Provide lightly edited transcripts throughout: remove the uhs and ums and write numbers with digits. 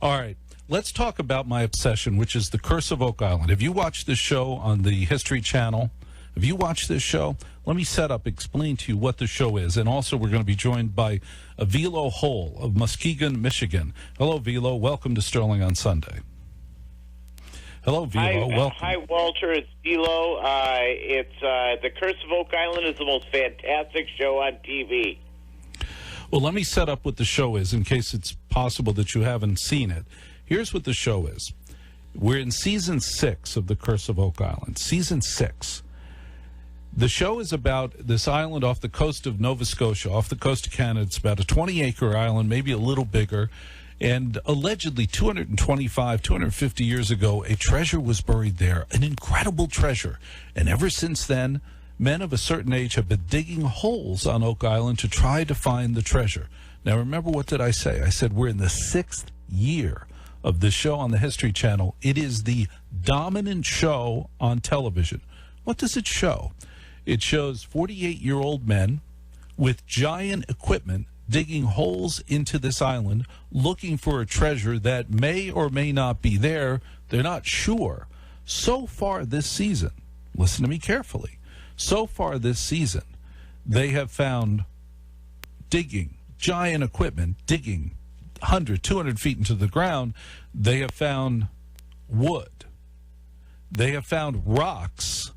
All right. Let's talk about my obsession, which is The Curse of Oak Island. Have you watched this show on the History Channel? Have you watched this show? Let me explain to you what the show is. And also, we're going to be joined by Velo Houle of Muskegon, Michigan. Hello, Velo. Welcome to Sterling on Sunday. Hello, Velo. Welcome. Hi, Walter. It's Velo. The Curse of Oak Island is the most fantastic show on TV. Well, let me set up what the show is in case it's possible that you haven't seen it. Here's what the show is. We're in Season 6 of The Curse of Oak Island. Season 6. The show is about this island off the coast of Nova Scotia, off the coast of Canada. It's about a 20-acre island, maybe a little bigger. And allegedly 250 years ago, a treasure was buried there, an incredible treasure. And ever since then, men of a certain age have been digging holes on Oak Island to try to find the treasure. Now, remember, what did I say? I said we're in the 6th year of this show on the History Channel. It is the dominant show on television. What does it show? It shows 48-year-old men with giant equipment digging holes into this island, looking for a treasure that may or may not be there. They're not sure. So far this season, listen to me carefully, so far this season, they have found giant equipment, digging 100, 200 feet into the ground. They have found wood. They have found rocks.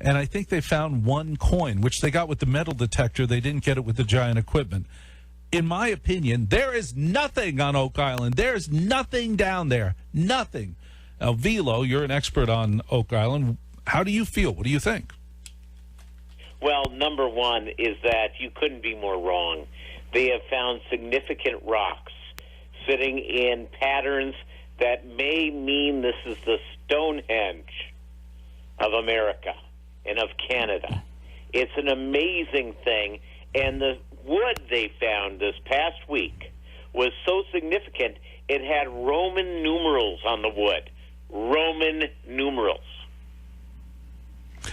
And I think they found one coin, which they got with the metal detector. They didn't get it with the giant equipment. In my opinion, there is nothing on Oak Island. There's nothing down there. Nothing. Now, Velo, you're an expert on Oak Island. How do you feel? What do you think? Well, number one is that you couldn't be more wrong. They have found significant rocks sitting in patterns that may mean this is the Stonehenge of America and of Canada. It's an amazing thing, and the wood they found this past week was so significant it had Roman numerals on the wood. Roman numerals.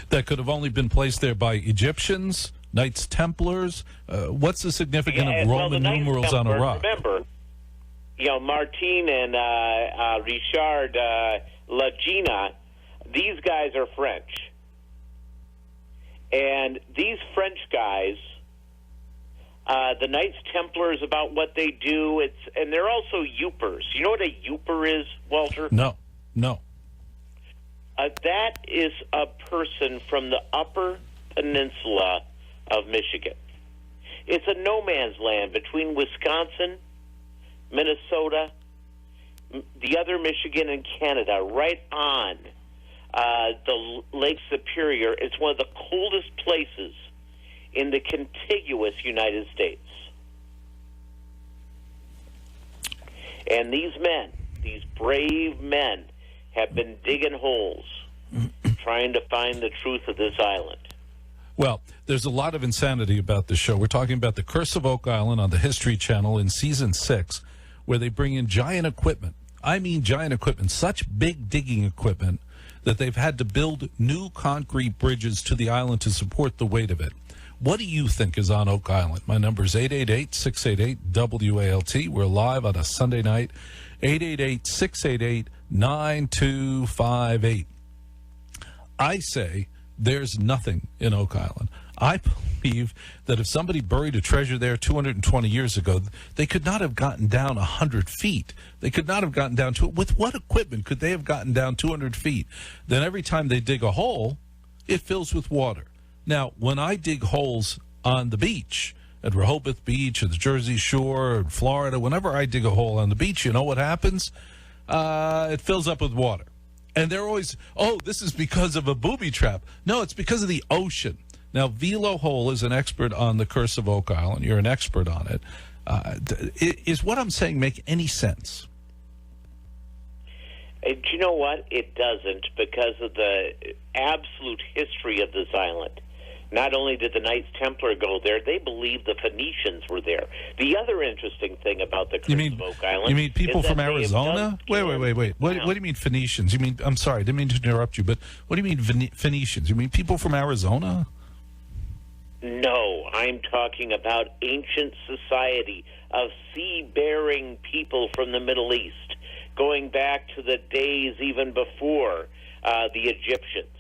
That could have only been placed there by Egyptians, Knights Templars. What's the significance of Roman numerals on a rock? Remember, Martin and Richard Lagina, these guys are French. And these French guys, the Knights Templar is about what they do. And they're also Yoopers. You know what a Yooper is, Walter? No. That is a person from the Upper Peninsula of Michigan. It's a no man's land between Wisconsin, Minnesota, the other Michigan, and Canada, right on the Lake Superior. It's one of the coldest places in the contiguous United States. And these men, these brave men, have been digging holes trying to find the truth of this island. Well, there's a lot of insanity about this show. We're talking about The Curse of Oak Island on the History Channel in Season 6, where they bring in giant equipment. I mean giant equipment, such big digging equipment that they've had to build new concrete bridges to the island to support the weight of it. What do you think is on Oak Island? My number is 888-688-WALT. We're live on a Sunday night, 888-688-9258. I say there's nothing in Oak Island. I believe that if somebody buried a treasure there 220 years ago, they could not have gotten down 100 feet. They could not have gotten down to it. With what equipment could they have gotten down 200 feet? Then every time they dig a hole, it fills with water. Now, when I dig holes on the beach, at Rehoboth Beach, or the Jersey Shore, or Florida, whenever I dig a hole on the beach, you know what happens? It fills up with water. And they're always, this is because of a booby trap. No, it's because of the ocean. Now, Velo Houle is an expert on The Curse of Oak Island. You're an expert on it. Is what I'm saying make any sense? Do you know what? It doesn't, because of the absolute history of this island. Not only did the Knights Templar go there, they believe the Phoenicians were there. The other interesting thing about the Curse of Oak Island... You mean people from Arizona? Wait. What do you mean Phoenicians? You mean, I'm sorry, I didn't mean to interrupt you, but what do you mean Phoenicians? You mean people from Arizona? No, I'm talking about ancient society of sea-bearing people from the Middle East, going back to the days even before the Egyptians,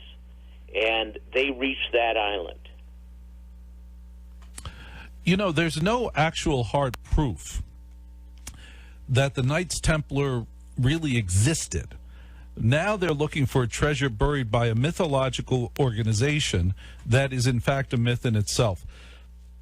and they reached that island. You know, there's no actual hard proof that the Knights Templar really existed. Now they're looking for a treasure buried by a mythological organization that is, in fact, a myth in itself.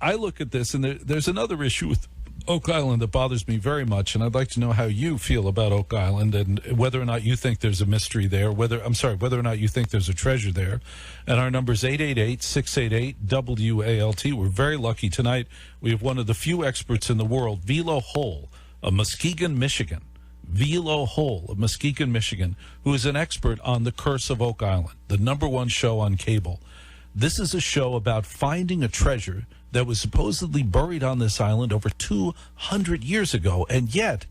I look at this, and there's another issue with Oak Island that bothers me very much, and I'd like to know how you feel about Oak Island and whether or not you think there's a mystery there, whether or not you think there's a treasure there. And our number is 888-688-WALT. We're very lucky tonight. We have one of the few experts in the world, Velo Houle of Muskegon, Michigan. Velo Houle of Muskegon, Michigan, who is an expert on the Curse of Oak Island, the #1 show on cable. This is a show about finding a treasure that was supposedly buried on this island over 200 years ago, and yet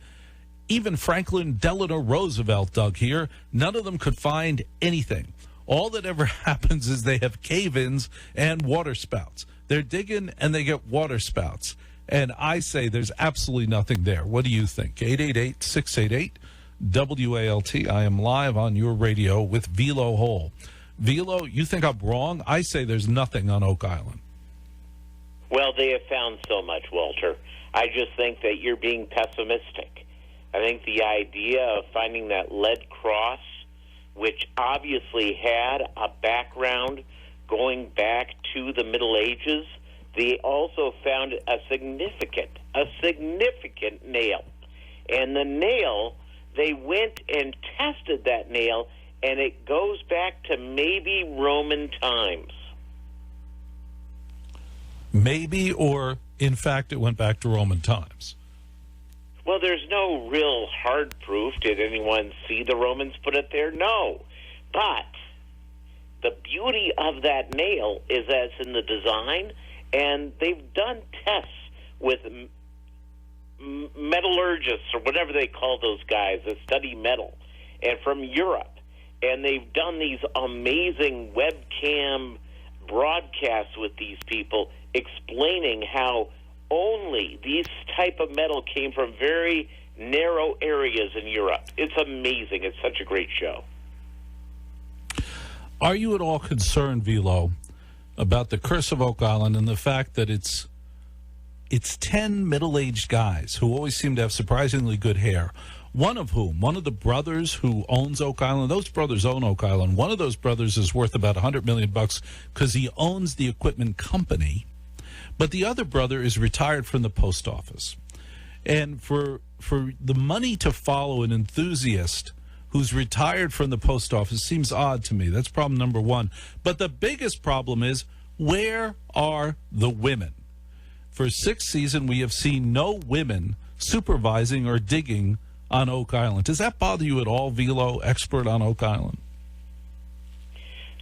even Franklin Delano Roosevelt dug here. None of them could find anything. All that ever happens is they have cave-ins and water spouts. They're digging and they get water spouts. And I say there's absolutely nothing there. What do you think? 888-688-WALT. I am live on your radio with Velo Houle. Velo, you think I'm wrong? I say there's nothing on Oak Island. Well, they have found so much, Walter. I just think that you're being pessimistic. I think the idea of finding that lead cross, which obviously had a background going back to the Middle Ages, they also found a significant nail. And the nail, they went and tested that nail, and it goes back to maybe Roman times. Maybe, or in fact, it went back to Roman times. Well, there's no real hard proof. Did anyone see the Romans put it there? No. But the beauty of that nail is that it's in the design, and they've done tests with metallurgists, or whatever they call those guys that study metal, and from Europe. And they've done these amazing webcam broadcasts with these people explaining how only these type of metal came from very narrow areas in Europe. It's amazing. It's such a great show. Are you at all concerned, Velo, about the Curse of Oak Island and the fact that it's 10 middle-aged guys who always seem to have surprisingly good hair, one of the brothers who owns Oak Island, those brothers own Oak Island, one of those brothers is worth about $100 million because he owns the equipment company, but the other brother is retired from the post office. And for the money to follow an enthusiast who's retired from the post office seems odd to me. That's problem number one. But the biggest problem is, where are the women? For 6th season, we have seen no women supervising or digging on Oak Island. Does that bother you at all, Velo, expert on Oak Island?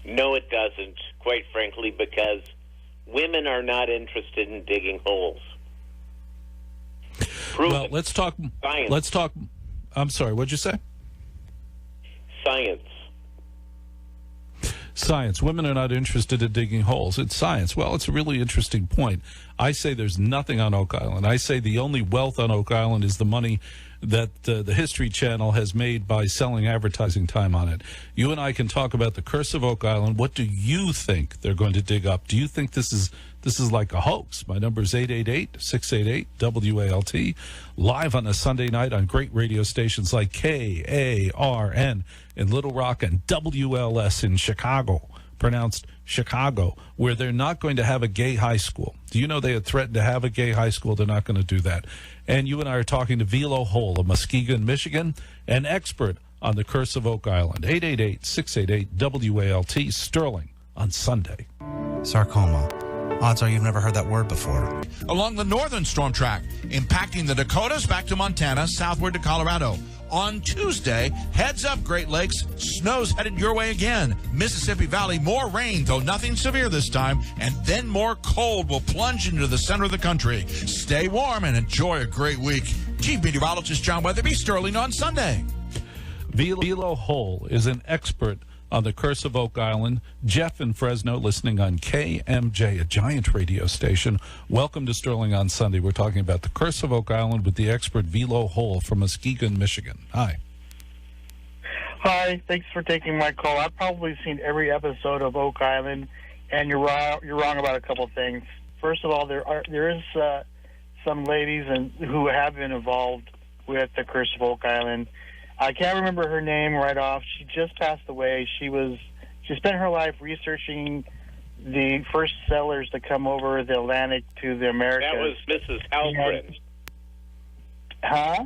No, it doesn't, quite frankly, because women are not interested in digging holes. Well, let's talk. Science. Let's talk. I'm sorry, what'd you say? Science. Science. Women are not interested in digging holes. It's science. Well, it's a really interesting point. I say there's nothing on Oak Island. I say the only wealth on Oak Island is the money that the History Channel has made by selling advertising time on it. You and I can talk about the Curse of Oak Island. What do you think they're going to dig up? Do you think this is like a hoax? My number is 888-688-WALT, live on a Sunday night on great radio stations like KARN in Little Rock and WLS in Chicago, pronounced Chicago, where they're not going to have a gay high school. Do you know they had threatened to have a gay high school? They're not going to do that. And you and I are talking to Velo Houle of Muskegon, Michigan, an expert on the Curse of Oak Island. 888-688-WALT, Sterling on Sunday. Sarcoma. Odds are you've never heard that word before. Along the northern storm track, impacting the Dakotas back to Montana, southward to Colorado. On Tuesday, heads up, Great Lakes, snow's headed your way again. Mississippi Valley, more rain, though nothing severe this time, and then more cold will plunge into the center of the country. Stay warm and enjoy a great week. Chief Meteorologist John Weatherby, Sterling on Sunday. Velo Houle is an expert on the Curse of Oak Island. Jeff in Fresno listening on KMJ, a giant radio station. Welcome to Sterling on Sunday. We're talking about the Curse of Oak Island with the expert Velo Houle from Muskegon, Michigan. Hi. Hi, thanks for taking my call. I've probably seen every episode of Oak Island, and you're wrong about a couple things. First of all, there is some ladies who have been involved with the Curse of Oak Island. I can't remember her name right off. She just passed away. She spent her life researching the first settlers to come over the Atlantic to the Americas. That was Mrs. Halprin. Huh?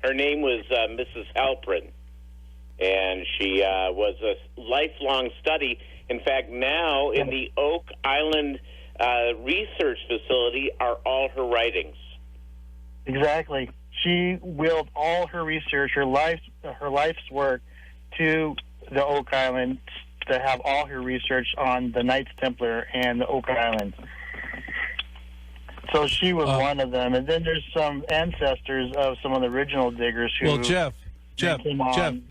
Her name was Mrs. Halprin, and she was a lifelong study. In fact, now in the Oak Island Research Facility are all her writings. Exactly. She willed all her research, her life's work, to the Oak Island to have all her research on the Knights Templar and the Oak Island. So she was one of them, and then there's some ancestors of some of the original diggers who Jeff, came on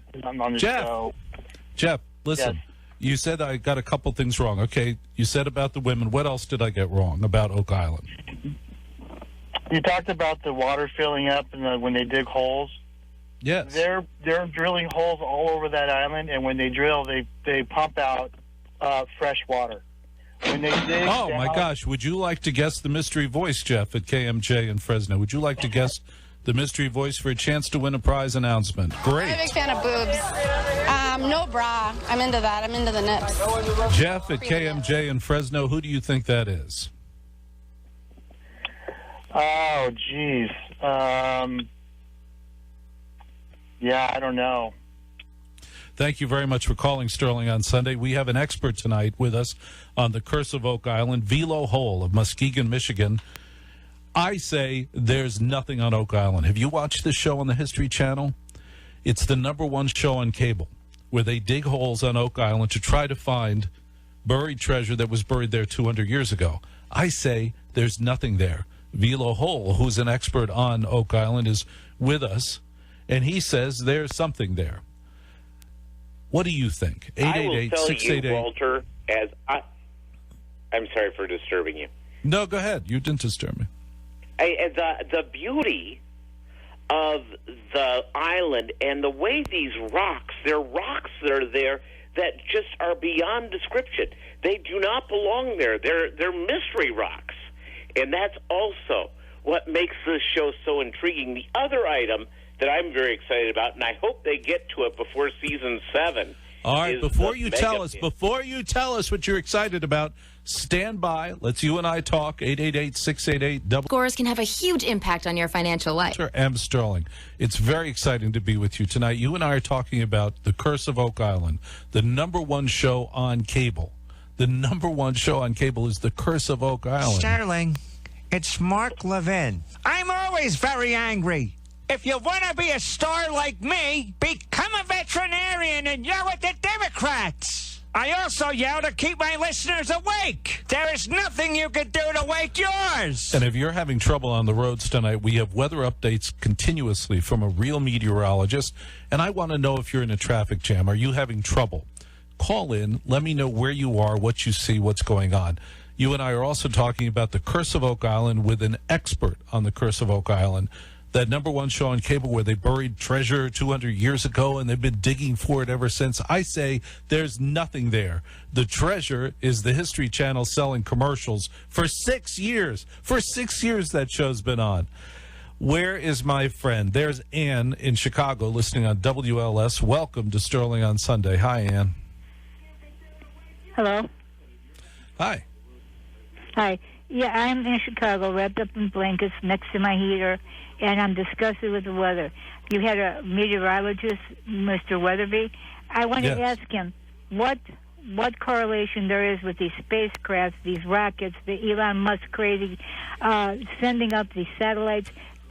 the show. Jeff, listen. Yes. You said I got a couple things wrong. Okay, you said about the women. What else did I get wrong about Oak Island? You talked about the water filling up and when they dig holes. Yes. They're drilling holes all over that island, and when they drill, they pump out fresh water. When they dig my gosh. Would you like to guess the mystery voice, Jeff, at KMJ in Fresno? Would you like to guess the mystery voice for a chance to win a prize announcement? Great. I'm a big fan of boobs. No bra. I'm into that. I'm into the nips. Jeff at KMJ in Fresno, who do you think that is? Oh, geez. Yeah, I don't know. Thank you very much for calling Sterling on Sunday. We have an expert tonight with us on the Curse of Oak Island, Velo Houle of Muskegon, Michigan. I say there's nothing on Oak Island. Have you watched this show on the History Channel? It's the #1 show on cable where they dig holes on Oak Island to try to find buried treasure that was buried there 200 years ago. I say there's nothing there. Velo Houle, who's an expert on Oak Island, is with us, and he says there's something there. What do you think? 888-688. Walter, I'm sorry for disturbing you. No, go ahead. You didn't disturb me. The beauty of the island and the way these rocks, there are rocks that are there that just are beyond description. They do not belong there. They're mystery rocks. And that's also what makes this show so intriguing. The other item that I'm very excited about, and I hope they get to it before season 7. All right, before you tell us what you're excited about, stand by. Let's you and I talk. 888-688. Scores can have a huge impact on your financial life. Sure, M. Sterling. It's very exciting to be with you tonight. You and I are talking about the Curse of Oak Island, the #1 show on cable. The #1 show on cable is the Curse of Oak Island. Sterling, it's Mark Levin. I'm always very angry. If you want to be a star like me, become a veterinarian and yell at the Democrats. I also yell to keep my listeners awake. There is nothing you can do to wake yours. And if you're having trouble on the roads tonight, we have weather updates continuously from a real meteorologist. And I want to know if you're in a traffic jam. Are you having trouble? Call in. Let me know where you are, what you see, what's going on. You and I are also talking about the Curse of Oak Island with an expert on the Curse of Oak Island. That #1 show on cable where they buried treasure 200 years ago and they've been digging for it ever since. I say there's nothing there. The treasure is the History Channel selling commercials for 6 years. For 6 years that show's been on. Where is my friend? There's Ann in Chicago listening on WLS. Welcome to Sterling on Sunday. Hi, Ann. Hello. Hi. Hi. Yeah, I'm in Chicago, wrapped up in blankets next to my heater, and I'm disgusted with the weather. You had a meteorologist, Mr. Weatherby. I want to ask him what correlation there is with these spacecrafts, these rockets, the Elon Musk crazy, sending up these satellites.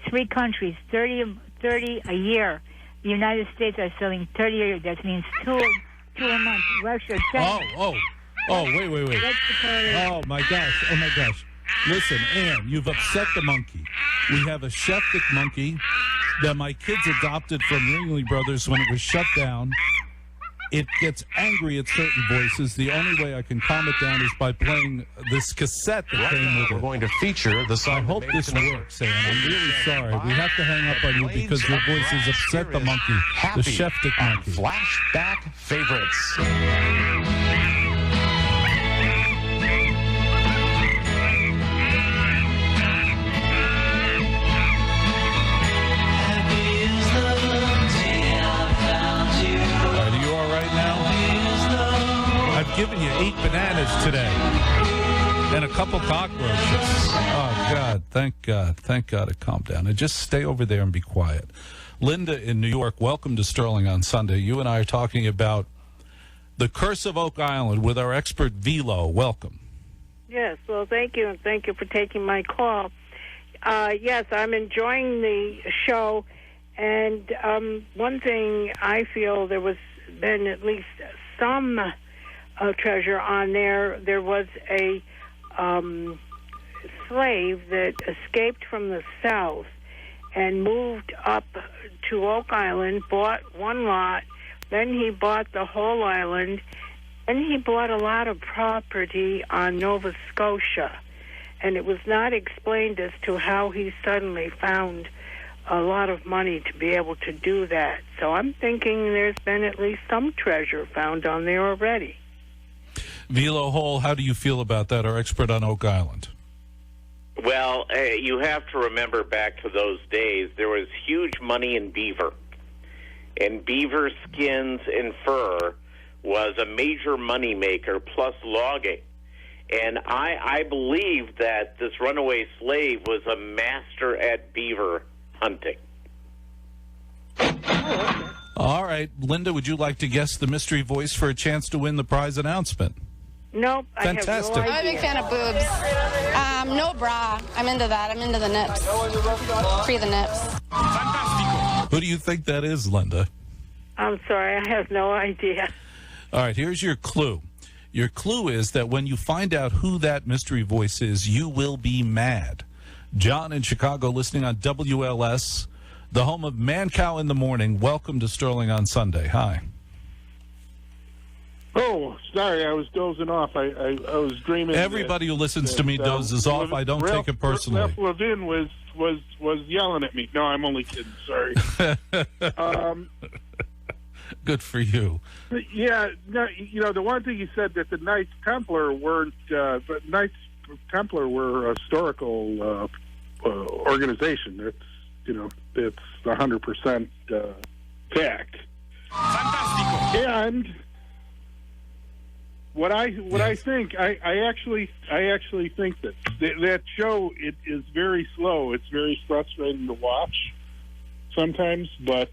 3 countries, 30 a year. The United States are selling 30 a year. That means two a month. Russia, China. Wait. Oh, my gosh. Listen, Ann, you've upset the monkey. We have a Sheftik monkey that my kids adopted from Ringling Brothers when it was shut down. it gets angry at certain voices. The only way I can calm it down is by playing this cassette that came with it. We're going to feature the song. I hope this works, Ann. I'm really sorry. We have to hang up on you because your voice has upset the monkey, the Sheftic monkey. Flashback favorites. I've given you 8 bananas today and a couple cockroaches. Oh, God. Thank God. Thank God it calmed down. And just stay over there and be quiet. Linda in New York, welcome to Sterling on Sunday. You and I are talking about the Curse of Oak Island with our expert Velo. Welcome. Yes, well, thank you, and thank you for taking my call. Yes, I'm enjoying the show, and one thing I feel there was been at least some treasure on there. There was a slave that escaped from the South and moved up to Oak Island, bought one lot, then he bought the whole island, and he bought a lot of property on Nova Scotia. And it was not explained as to how he suddenly found a lot of money to be able to do that. So I'm thinking there's been at least some treasure found on there already. Velo Houle, how do you feel about that, our expert on Oak Island? Well, you have to remember back to those days, there was huge money in beaver. And beaver skins and fur was a major moneymaker, plus logging. And I believe that this runaway slave was a master at beaver hunting. All right. Linda, would you like to guess the mystery voice for a chance to win the prize announcement? Nope. Fantastic. I have no I'm a big fan of boobs. No bra. I'm into that. I'm into the nips. Free the nips. Who do you think that is, Linda? I'm sorry. I have no idea. All right. Here's your clue. Your clue is that when you find out who that mystery voice is, you will be mad. John in Chicago, listening on WLS, the home of Man Cow in the Morning. Welcome to Sterling on Sunday. Hi. Oh, sorry, I was dozing off. I was dreaming. Everybody who listens to me dozes off. I don't take it personally. Ralph Levin was yelling at me. No, I'm only kidding. Sorry. Good for you. Yeah, no, you know, the one thing you said that the Knights Templar weren't, but Knights Templar were a historical organization. It's, you know, it's 100% fact. Fantastico. And what I think, I actually think that show, it is very slow. It's very frustrating to watch sometimes, but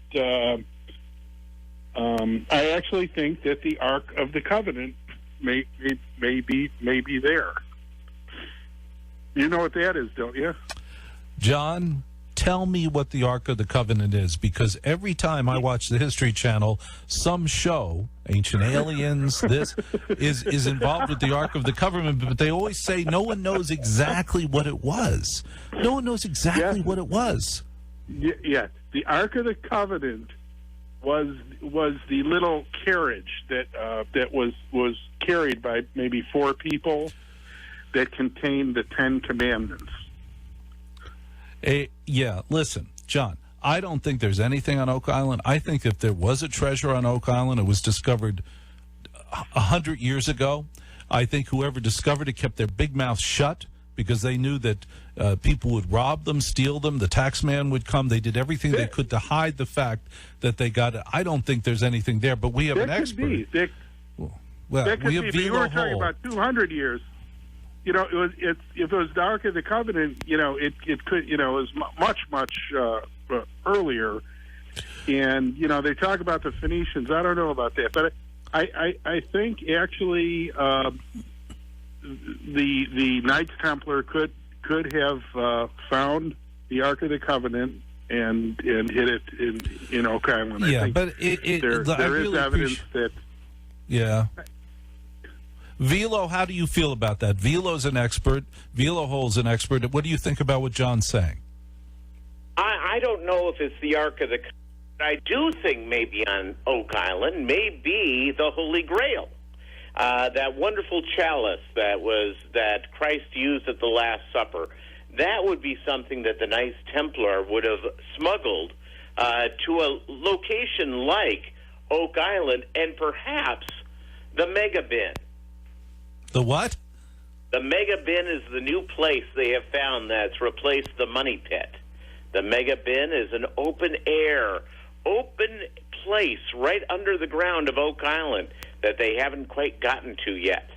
I actually think that the Ark of the Covenant may be there. You know what that is, don't you? John, tell me what the Ark of the Covenant is, because every time I watch the History Channel, some show, Ancient Aliens, this, is involved with the Ark of the Covenant, but they always say no one knows exactly what it was. No one knows exactly what it was. Yeah, the Ark of the Covenant was the little carriage that was carried by maybe 4 people that contained the 10 Commandments. Yeah, listen, John, I don't think there's anything on Oak Island. I think if there was a treasure on Oak Island, it was discovered 100 years ago. I think whoever discovered it kept their big mouth shut because they knew that people would rob them, steal them. The tax man would come. They did everything they could to hide the fact that they got it. I don't think there's anything there, but we have an expert. Well, we have Velo Velo Houle. Talking about 200 years. You know, if it was the Ark of the Covenant, you know, it could, you know, it was much earlier. And you know, they talk about the Phoenicians. I don't know about that, but I think actually the Knights Templar could have found the Ark of the Covenant and hid it in Oak Island. Yeah, I think but there is evidence that. Yeah. Velo, how do you feel about that? Velo's an expert. Velo Houle's an expert. What do you think about what John's saying? I don't know if it's the Ark of the I do think may be on Oak Island may be the Holy Grail. That wonderful chalice that Christ used at the Last Supper. That would be something that the Knights Templar would have smuggled to a location like Oak Island, and perhaps the Mega Bin. The what? The Mega Bin is the new place they have found that's replaced the Money Pit. The Mega Bin is an open place right under the ground of Oak Island that they haven't quite gotten to yet.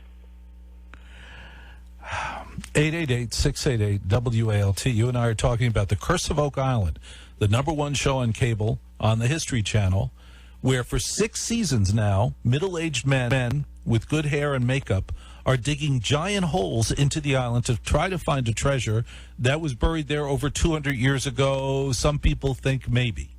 888-688-WALT. You and I are talking about The Curse of Oak Island, the #1 show on cable on the History Channel, where for 6 seasons now, middle-aged men with good hair and makeup are digging giant holes into the island to try to find a treasure that was buried there over 200 years ago. Some people think maybe.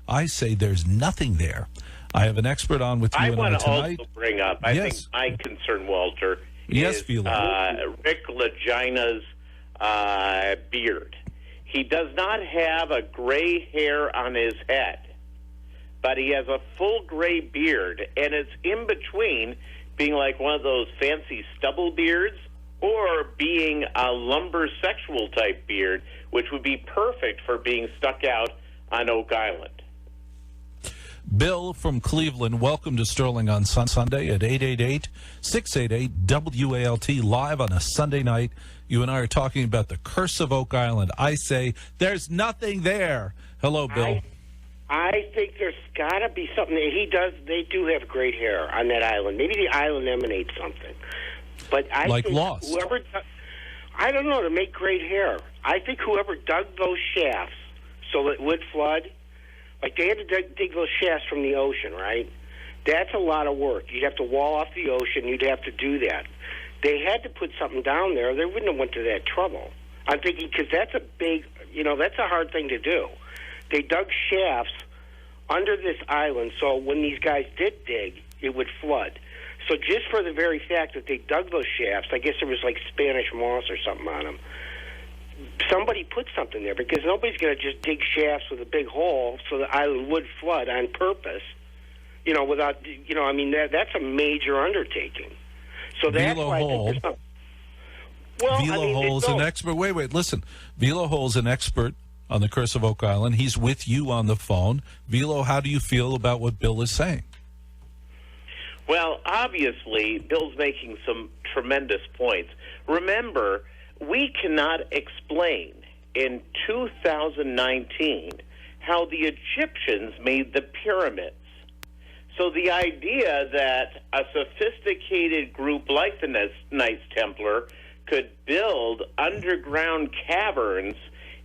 I say there's nothing there. I have an expert on with you I and want I to tonight. also bring up, I think my concern, Walter, yes, is Velo. Rick Legina's beard. He does not have a gray hair on his head, but he has a full gray beard, and it's in between being like one of those fancy stubble beards or being a lumber sexual type beard, which would be perfect for being stuck out on Oak Island. Bill from Cleveland, welcome to Sterling on Sunday at 888-688-WALT, live on a Sunday night. You and I are talking about the curse of Oak Island. I say there's nothing there. Hello, Bill. I think there's got to be something. They do have great hair on that island. Maybe the island emanates something. But I like think Lost. I don't know, to make great hair. I think whoever dug those shafts so it would flood, like they had to dig those shafts from the ocean, right? That's a lot of work. You'd have to wall off the ocean. You'd have to do that. They had to put something down there. They wouldn't have went to that trouble. I'm thinking, because that's a big, that's a hard thing to do. They dug shafts under this island, so when these guys did dig, it would flood. So just for the very fact that they dug those shafts, I guess there was like Spanish moss or something on them. Somebody put something there, because nobody's going to just dig shafts with a big hole so the island would flood on purpose. Without, that's a major undertaking. So that's Velo why Houle. I think there's not. Velo Houle is an expert. Wait, listen. Velo Houle is an expert on the Curse of Oak Island. He's with you on the phone. Velo, how do you feel about what Bill is saying? Well, obviously, Bill's making some tremendous points. Remember, we cannot explain in 2019 how the Egyptians made the pyramids. So the idea that a sophisticated group like the Knights Templar could build underground caverns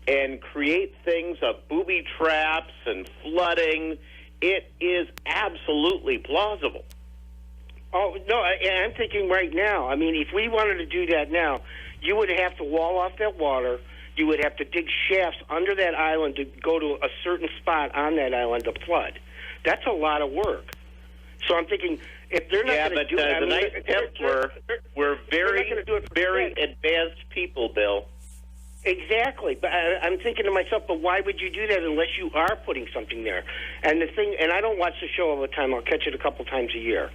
and create things of booby traps and flooding, it is absolutely plausible. Oh, no, I'm thinking right now. I mean, if we wanted to do that now, you would have to wall off that water. You would have to dig shafts under that island to go to a certain spot on that island to flood. That's a lot of work. So I'm thinking, if they're not going to do it... the Knights Templar were very advanced people, Bill. Exactly, but I'm thinking to myself, but why would you do that unless you are putting something there? And I don't watch the show all the time. I'll catch it a couple times a year.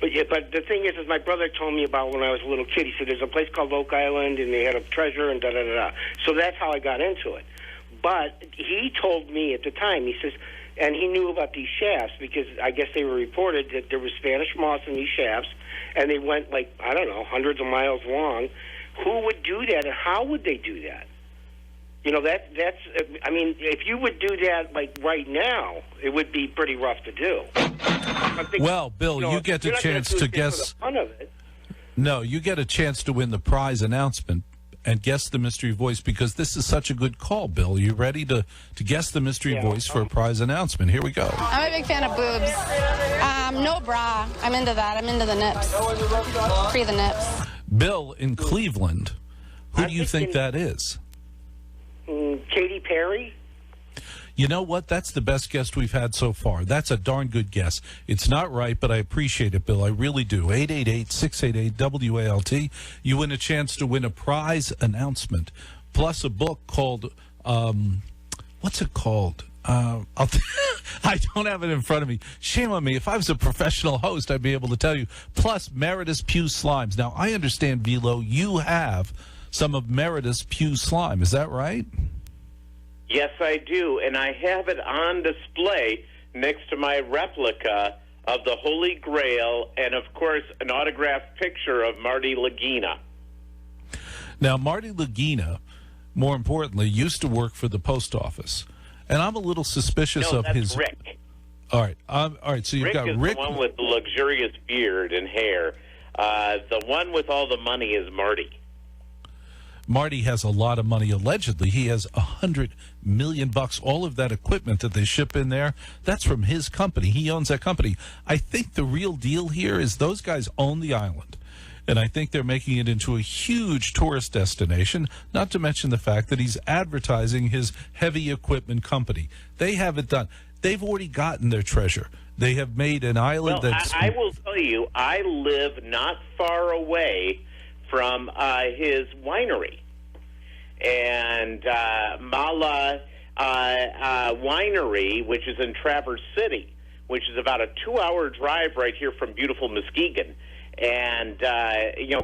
But the thing is my brother told me about when I was a little kid. He said there's a place called Oak Island, and they had a treasure, and da-da-da-da. So that's how I got into it. But he told me at the time, he says, and he knew about these shafts because I guess they were reported that there was Spanish moss in these shafts, and they went hundreds of miles long. Who would do that, and how would they do that? If you would do that right now, it would be pretty rough to do. Well, Bill, you get a chance to guess. No, you get a chance to win the prize announcement and guess the mystery voice, because this is such a good call, Bill. You ready to guess the mystery voice for a prize announcement? Here we go. I'm a big fan of boobs. No bra. I'm into that. I'm into the nips. Free the nips. Bill in Cleveland, who do you think that is? Katy Perry? You know what? That's the best guess we've had so far. That's a darn good guess. It's not right, but I appreciate it, Bill. I really do. 888-688-WALT. You win a chance to win a prize announcement, plus a book called, what's it called? I don't have it in front of me. Shame on me. If I was a professional host, I'd be able to tell you. Plus, Meredith's Pew Slimes. Now, I understand, Velo, you have some of Meredith's Pew Slime. Is that right? Yes, I do. And I have it on display next to my replica of the Holy Grail and, of course, an autographed picture of Marty Lagina. Now, Marty Lagina, more importantly, used to work for the post office. And I'm a little suspicious of his... Rick. All right. So you've got Rick. The one with the luxurious beard and hair. The one with all the money is Marty. Marty has a lot of money, allegedly. He has $100 million. All of that equipment that they ship in there, that's from his company. He owns that company. I think the real deal here is those guys own the island. And I think they're making it into a huge tourist destination, not to mention the fact that he's advertising his heavy equipment company. They have it done. They've already gotten their treasure. They have made an island that's... I will tell you, I live not far away from his winery. And Mala Winery, which is in Traverse City, which is about a 2-hour drive right here from beautiful Muskegon. And,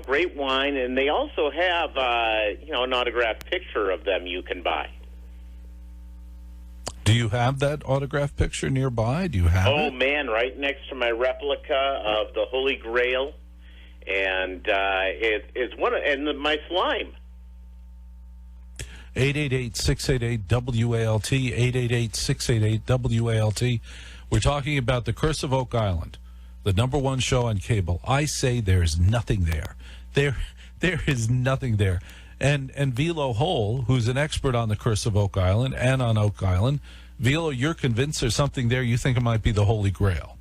great wine. And they also have, an autographed picture of them you can buy. Do you have that autographed picture nearby? Do you have it? Oh, man, right next to my replica of the Holy Grail. And it's one of, and my slime. 888-688-WALT, 888-688-WALT. We're talking about the Curse of Oak Island, the #1 show on cable. I say there's nothing there. There is nothing there. And Velo Houle, who's an expert on the Curse of Oak Island and on Oak Island, Velo, you're convinced there's something there. You think it might be the Holy Grail.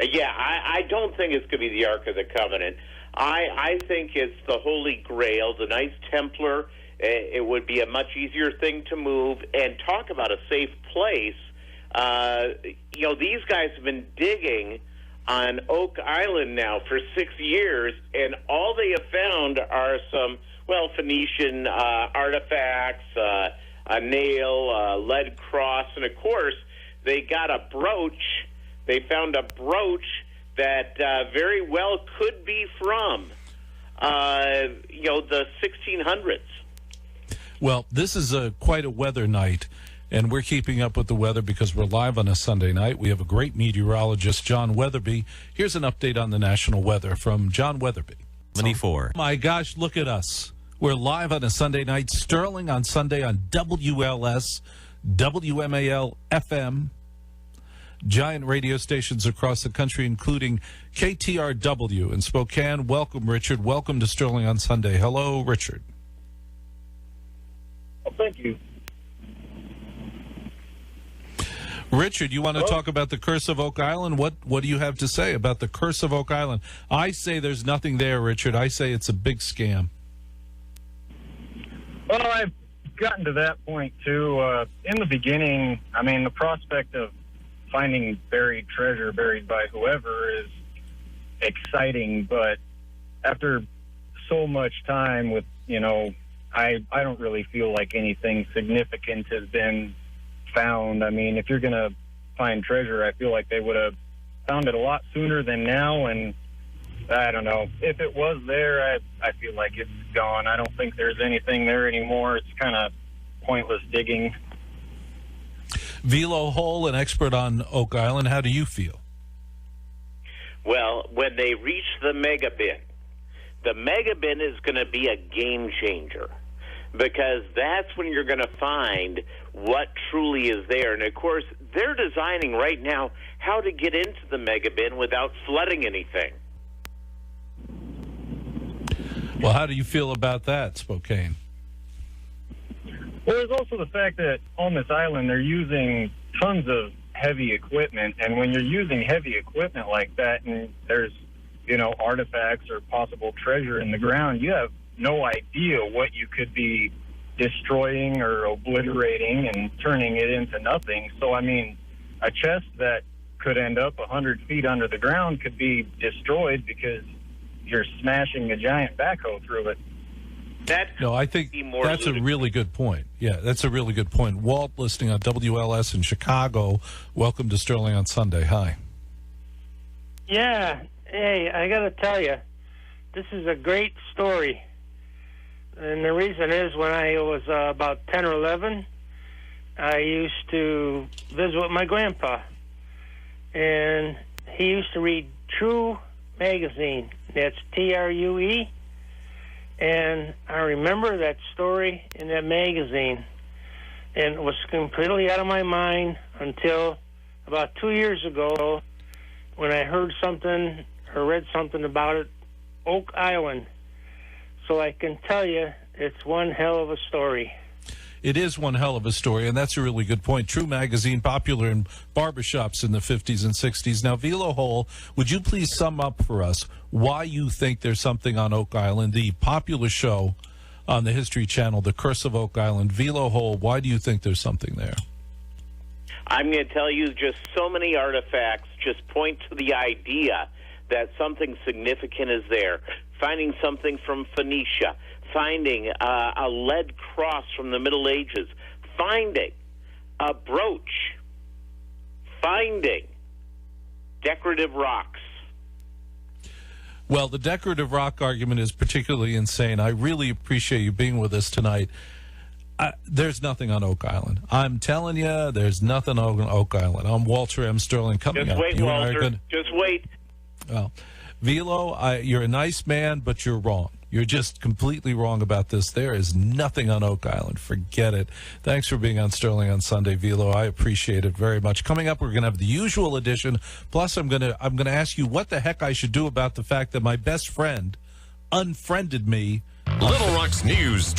Yeah, I don't think it's going to be the Ark of the Covenant. I think it's the Holy Grail, the Knights Templar. It would be a much easier thing to move. And talk about a safe place. These guys have been digging on Oak Island now for 6 years, and all they have found are some, Phoenician artifacts, a nail, a lead cross, and of course, they got a brooch. They found a brooch that very well could be from, the 1600s. Well, this is quite a weather night, and we're keeping up with the weather because we're live on a Sunday night. We have a great meteorologist, John Weatherby. Here's an update on the national weather from John Weatherby. 24. Oh, my gosh, look at us. We're live on a Sunday night. Sterling on Sunday on WLS, WMAL, FM. Giant radio stations across the country, including KTRW in Spokane. Welcome, Richard. Welcome to Sterling on Sunday. Hello, Richard. Well, thank you. Richard, you want to talk about the Curse of Oak Island? What do you have to say about the Curse of Oak Island? I say there's nothing there, Richard. I say it's a big scam. Well, I've gotten to that point, too. In the beginning, the prospect of finding buried treasure buried by whoever is exciting, but after so much time with, I don't really feel like anything significant has been found. If you're going to find treasure, I feel like they would have found it a lot sooner than now, and I don't know. If it was there, I feel like it's gone. I don't think there's anything there anymore. It's kind of pointless digging. Velo Houle, an expert on Oak Island, how do you feel? Well, when they reach the mega bin is going to be a game changer, because that's when you're going to find what truly is there. And, of course, they're designing right now how to get into the mega bin without flooding anything. Well, how do you feel about that, Spokane? Well, there's also the fact that on this island they're using tons of heavy equipment, and when you're using heavy equipment like that and there's, artifacts or possible treasure in the ground, you have no idea what you could be destroying or obliterating and turning it into nothing. So, a chest that could end up 100 feet under the ground could be destroyed because you're smashing a giant backhoe through it. No, I think that's a really good point. Yeah, that's a really good point. Walt, listening on WLS in Chicago. Welcome to Sterling on Sunday. Hi. Yeah. Hey, I got to tell you, this is a great story. And the reason is when I was about 10 or 11, I used to visit with my grandpa. And he used to read True magazine. That's True. And I remember that story in that magazine. And it was completely out of my mind until about 2 years ago when I heard something or read something about it, Oak Island. So I can tell you, it's one hell of a story. It is one hell of a story, and that's a really good point. True magazine, popular in barbershops in the 50s and 60s. Now, Velo Houle, would you please sum up for us why you think there's something on Oak Island, the popular show on the History Channel, The Curse of Oak Island? Velo Houle, why do you think there's something there? I'm going to tell you just so many artifacts just point to the idea that something significant is there. Finding something from Phoenicia, finding a lead cross from the Middle Ages, finding a brooch, finding decorative rocks. Well, the decorative rock argument is particularly insane. I really appreciate you being with us tonight. There's nothing on Oak Island. I'm telling you, there's nothing on Oak Island. I'm Walter M. Sterling. Coming Just up. wait, Walter. Just wait. Well, Velo, you're a nice man, but you're wrong. You're just completely wrong about this. There is nothing on Oak Island. Forget it. Thanks for being on Sterling on Sunday, Velo. I appreciate it very much. Coming up, we're going to have the usual edition. Plus, I'm going to ask you what the heck I should do about the fact that my best friend unfriended me. Little Rock's news.